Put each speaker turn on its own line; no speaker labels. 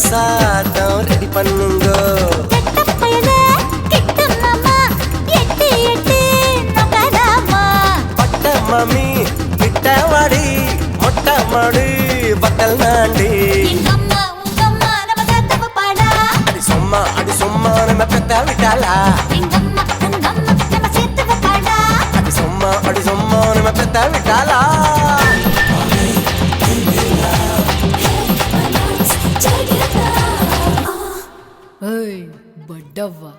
சாதம் ரெடி பண்ணுங்க. பட்ட மாமி கிட்ட வாடி மொட்டை மாடி பக்கல் நாண்டி. அடி சும்மா நம்ம பெத்த விட்டாளா. அடி சும்மா நம்ம பெத்த விட்டாளா.
ஏய் பட்டவா